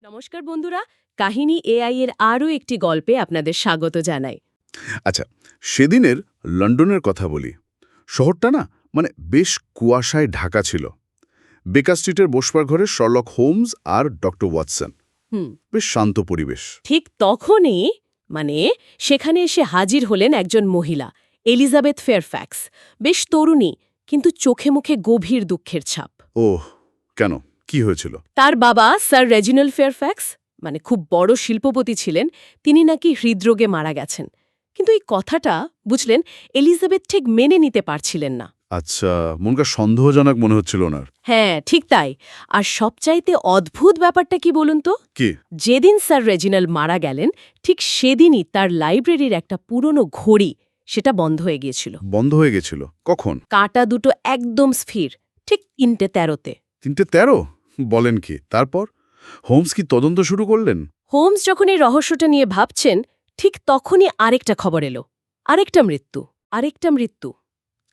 নমস্কার বন্ধুরা, কাহিনী এআই এর আরও একটি গল্পে আপনাদের স্বাগত জানাই। আচ্ছা, সেদিনের লন্ডনের কথা বলি। শহরটা না বেশ কুয়াশায় ঢাকা ছিল। বেকার স্ট্রিটের বসবার ঘরে শার্লক হোমস আর ডক্টর ওয়াটসন। হুম, বেশ শান্ত পরিবেশ। ঠিক তখনই সেখানে এসে হাজির হলেন একজন মহিলা, এলিজাবেথ ফেয়ারফ্যাক্স। বেশ তরুণী, কিন্তু চোখে মুখে গভীর দুঃখের ছাপ। ওহ, কেন? কি হয়েছিল? তার বাবা স্যার রেজিনাল্ড ফেয়ারফ্যাক্স খুব বড় শিল্পপতি ছিলেন, তিনি নাকি হৃদরোগে মারা গেছেন। কিন্তু এই কথাটা বুঝলেন, এলিজাবেথ ঠিক মেনে নিতে পারছিলেন না। আচ্ছা, মনটা সন্দেহজনক মনে হচ্ছিল ওনার। হ্যাঁ, ঠিক তাই। আর সবচাইতে অদ্ভুত ব্যাপারটা কি বলুন তো? কি? যেদিন স্যার রেজিনাল্ড মারা গেলেন, ঠিক সেদিনই তার লাইব্রেরির একটা পুরনো ঘড়ি সেটা বন্ধ হয়ে গিয়েছিল। বন্ধ হয়ে গেছিল? কখন? কাঁটা দুটো একদম স্থির, ঠিক 3:13-তে। 3:13? বলেন কি? তারপর হোমস কি তদন্ত শুরু করলেন? হোমস যখন এই রহস্যটা নিয়ে ভাবছেন, ঠিক তখনই আরেকটা খবর এলো। আরেকটা মৃত্যু।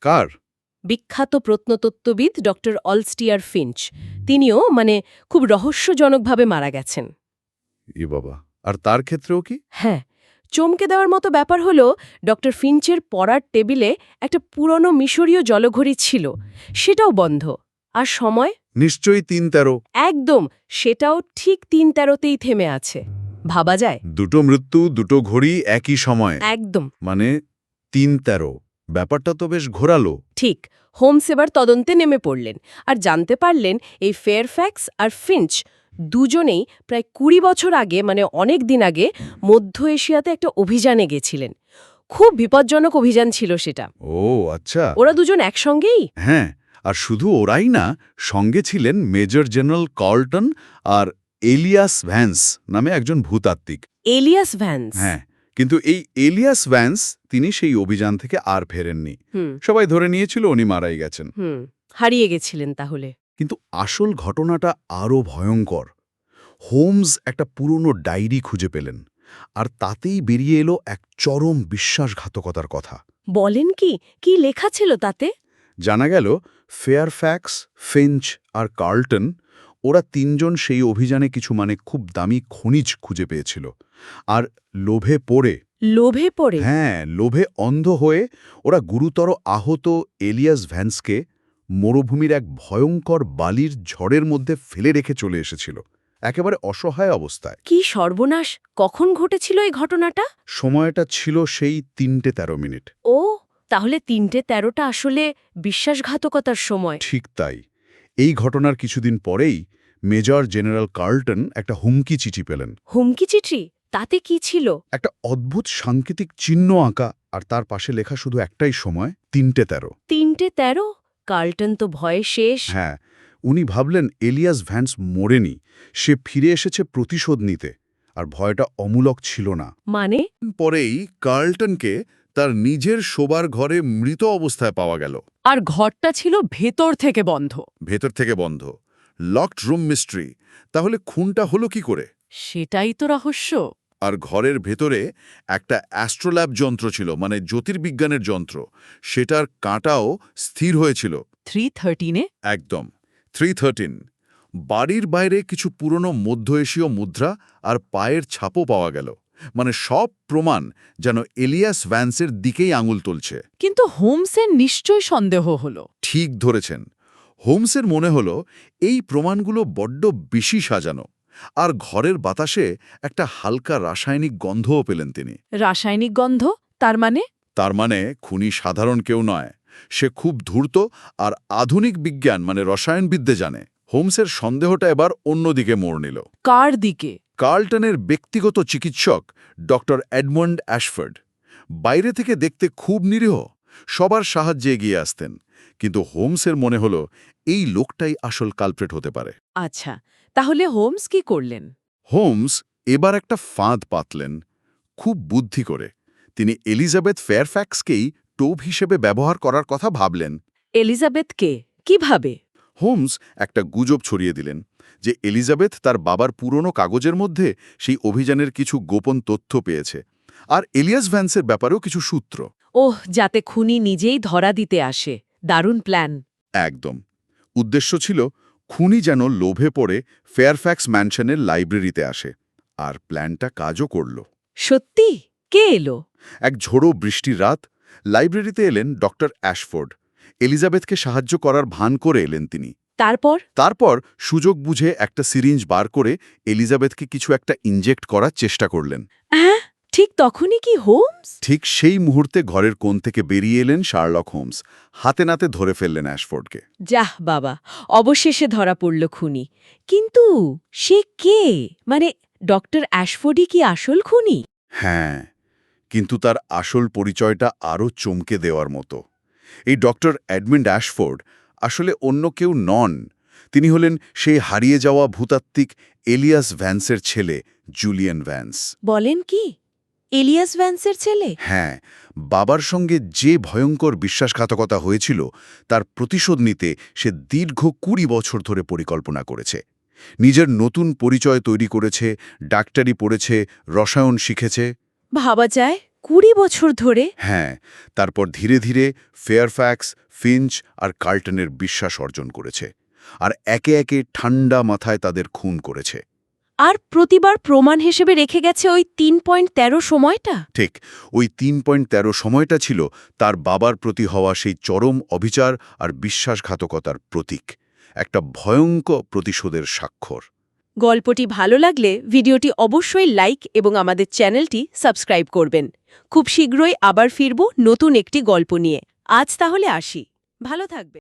কার? বিখ্যাত প্রত্নতত্ত্ববিদ ডক্টর অলস্টিয়ার ফিঞ্চ। তিনিও খুব রহস্যজনকভাবে মারা গেছেন। ই বাবা, আর তার ক্ষেত্রেও কি? হ্যাঁ, চমকে দেওয়ার মতো ব্যাপার হলো, ডক্টর ফিঞ্চের পড়ার টেবিলে একটা পুরনো মিশরীয় জলঘড়ি ছিল, সেটাও বন্ধ। আর সময়? নিশ্চয়ই 3:13। একদম, সেটাও ঠিক 3:13-তেই থেমে আছে। ভাবা যায়? দুটো মৃত্যু, দুটো ঘড়ি একই সময়। একদম 3:13। ব্যাপারটা তো বেশ ঘোরালো। ঠিক। হোমস এবার তদন্তে নেমে পড়লেন, আর জানতে পারলেন এই ফেয়ারফ্যাক্স আর ফিঞ্চ দুজনেই প্রায় 20 বছর আগে, অনেক দিন আগে, মধ্য এশিয়াতে একটা অভিযানে গেছিলেন। খুব বিপজ্জনক অভিযান ছিল সেটা। ও আচ্ছা। ওরা দুজন একসঙ্গেই? হ্যাঁ, আর শুধু ওরাই না, সঙ্গে ছিলেন মেজর জেনারেল কার্লটন আর এলিয়াস ভ্যান্স নামে একজন ভূতাত্ত্বিক। এলিয়াস ভ্যান্স? হ্যাঁ, কিন্তু এই এলিয়াস ভ্যান্স তিনি সেই অভিযান থেকে আর ফেরেননি। হুম সবাই ধরে নিয়েছিল উনি মারাই গেছেন। হুম হারিয়ে গেছিলেন তাহলে। কিন্তু আসল ঘটনাটা আরও ভয়ঙ্কর। হোমস একটা পুরনো ডায়েরি খুঁজে পেলেন, আর তাতেই বেরিয়ে এলো এক চরম বিশ্বাসঘাতকতার কথা। বলেন কি? কি লেখা ছিল তাতে? জানা গেল ফেয়ারফ্যাক্স, ফিঞ্চ আর কার্লটন ওরা তিনজন সেই অভিযানে কিছু খুব দামি খনিজ খুঁজে পেয়েছিল। আর লোভে পড়ে, লোভে পড়ে? হ্যাঁ, লোভে অন্ধ হয়ে ওরা গুরুতর আহত এলিয়াস ভ্যান্সকে মরুভূমির এক ভয়ঙ্কর বালির ঝড়ের মধ্যে ফেলে রেখে চলে এসেছিল, একেবারে অসহায় অবস্থায়। কি সর্বনাশ! কখন ঘটেছিল এই ঘটনাটা? সময়টা ছিল সেই 3:13। ও, তাহলে 3:13টা আসলে বিশ্বাসঘাতকতার সময়। ঠিক তাই। এই ঘটনার কিছুদিন পরেই মেজর জেনারেল কার্লটন একটা হুমকি চিঠি পেলেন। হুমকি চিঠি? তাতে কি ছিল? একটা অদ্ভুত সাংকেতিক চিহ্ন আঁকা, আর তার পাশে লেখা শুধু একটাই সময়, 3:13। 3:13? কার্লটন তো ভয়ে শেষ। হ্যাঁ, উনি ভাবলেন এলিয়াস ভ্যান্স মরেনি, সে ফিরে এসেছে প্রতিশোধ নিতে, আর ভয়টা অমূলক ছিল না। মানে? পরেই কার্লটনকে তার নিজের শোবার ঘরে মৃত অবস্থায় পাওয়া গেল। আর ঘরটা ছিল ভেতর থেকে বন্ধ। ভেতর থেকে বন্ধ। Locked room mystery. তাহলে খুনটা হলো কি করে? সেটাই তো রহস্য। আর ঘরের ভেতরে একটা অ্যাস্ট্রোল্যাব যন্ত্র ছিল, জ্যোতির্বিজ্ঞানের যন্ত্র। সেটার কাঁটাও স্থির হয়েছিল। 3:13-এ? একদম 3:13। বাড়ির বাইরে কিছু পুরনো মধ্য এশীয় মুদ্রা আর পায়ের ছাপও পাওয়া গেল। সব প্রমাণ যেন এলিয়াস ভ্যান্সের দিকেই আঙুল তুলছে। কিন্তু হোমসের নিশ্চয় সন্দেহ হলো। ঠিক ধরেছেন। হোমসের মনে হলো এই প্রমাণগুলো বড্ড বেশি সাজানো। আর ঘরের বাতাসে একটা হালকা রাসায়নিক গন্ধও পেলেন তিনি। রাসায়নিক গন্ধ? তার মানে? তার খুনি সাধারণ কেউ নয়, সে খুব ধূর্ত আর আধুনিক বিজ্ঞান রসায়নবিদ্যে জানে। হোমসের সন্দেহটা এবার অন্যদিকে মোড় নিল। কার দিকে? কার্লটনের ব্যক্তিগত চিকিৎসক ডক্টর এডমন্ড অ্যাশফোর্ড। বাইরে থেকে দেখতে খুব নিরীহ, সবার সাহায্যে এগিয়ে আসতেন। কিন্তু হোমসের মনে হলো এই লোকটাই আসল কালপ্রেট হতে পারে। আচ্ছা, তাহলে হোমস কি করলেন? হোমস এবার একটা ফাঁদ পাতলেন, খুব বুদ্ধি করে। তিনি এলিজাবেথ ফেয়ারফ্যাক্সকেই টোপ হিসেবে ব্যবহার করার কথা ভাবলেন। এলিজাবেথকে? কিভাবে? হোমস একটা গুজব ছড়িয়ে দিলেন যে এলিজাবেথ তার বাবার পুরনো কাগজের মধ্যে সেই অভিযানের কিছু গোপন তথ্য পেয়েছে, আর এলিয়াস ভ্যান্সের ব্যাপারেও কিছু সূত্র। ওহ, যাতে খুনি নিজেই ধরা দিতে আসে। দারুণ প্ল্যান। একদম। উদ্দেশ্য ছিল খুনি যেন লোভে পড়ে ফেয়ারফ্যাক্স ম্যানশনের লাইব্রেরিতে আসে আর প্ল্যানটা কাজও করল। সত্যি? কে এলো? এক ঝোড়ো বৃষ্টির রাত লাইব্রেরিতে এলেন ডক্টর অ্যাশফোর্ড। এলিজাবেথকে সাহায্য করার ভান করে এলেন তিনি। তারপর সুযোগ বুঝে একটা সিরিঞ্জ বার করে এলিজাবেথকে কিছু একটা ইনজেক্ট করার চেষ্টা করলেন। হ্যাঁ, ঠিক তখনই কি হোমস? ঠিক সেই মুহূর্তে ঘরের কোণ থেকে বেরিয়ে এলেন শার্লক হোমস। হাতে নাতে ধরে ফেললেন অ্যাশফোর্ডকে। যাহ বাবা, অবশেষে ধরা পড়ল খুনি। কিন্তু সে কে? মানে ডক্টর অ্যাশফোর্ডই কি আসল খুনি? হ্যাঁ, কিন্তু তার আসল পরিচয়টা আরও চমকে দেওয়ার মতো। এই ডক্টর এডমন্ড অ্যাশফোর্ড আসলে অন্য কেউ নন। তিনি হলেন সেই হারিয়ে যাওয়া ভূতাত্ত্বিক এলিয়াস ভ্যান্সের ছেলে জুলিয়ান ভ্যান্স। বলেন কি? এলিয়াস ভ্যান্সের ছেলে? হ্যাঁ, বাবার সঙ্গে যে ভয়ঙ্কর বিশ্বাসঘাতকতা হয়েছিল তার প্রতিশোধ নিতে সে দীর্ঘ ২০ বছর ধরে পরিকল্পনা করেছে। নিজের নতুন পরিচয় তৈরি করেছে, ডাক্তারি পড়েছে, রসায়ন শিখেছে। ভাবা যায় ২০ বছর ধরে? হ্যাঁ, তারপর ধীরে ধীরে ফেয়ারফ্যাক্স, ফিঞ্চ আর কার্লটনের বিশ্বাস অর্জন করেছে। আর একে একে ঠান্ডা মাথায় তাদের খুন করেছে। আর প্রতিবার প্রমাণ হিসেবে রেখে গেছে ওই ৩.১৩ সময়টা? ঠিক, ওই ৩.১৩ সময়টা ছিল তার বাবার প্রতি হওয়া সেই চরম অবিচার আর বিশ্বাসঘাতকতার প্রতীক, একটা ভয়ঙ্কর প্রতিশোধের স্বাক্ষর। গল্পটি ভালো লাগলে ভিডিওটি অবশ্যই লাইক এবং আমাদের চ্যানেলটি সাবস্ক্রাইব করবেন। খুব শীঘ্রই আবার ফিরব নতুন একটি গল্প নিয়ে। আজ তাহলে আসি। ভালো থাকবে।